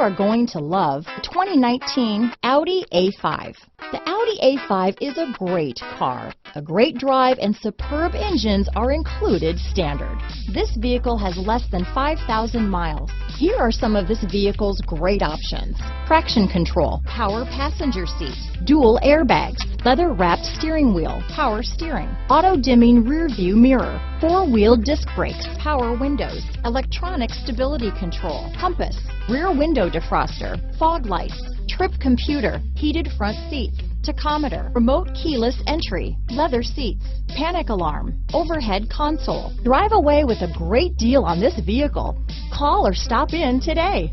are going to love the 2019 Audi A5. The Audi A5 is a great car. A great drive and superb engines are included standard. This vehicle has less than 5,000 miles. Here are some of this vehicle's great options: traction control, power passenger seat, dual airbags, leather-wrapped steering wheel, power steering, auto-dimming rear view mirror, four-wheel disc brakes, power windows, electronic stability control, compass, rear window defroster, fog lights, trip computer, heated front seats, tachometer, remote keyless entry, leather seats, panic alarm, overhead console. Drive away with a great deal on this vehicle. Call or stop in today.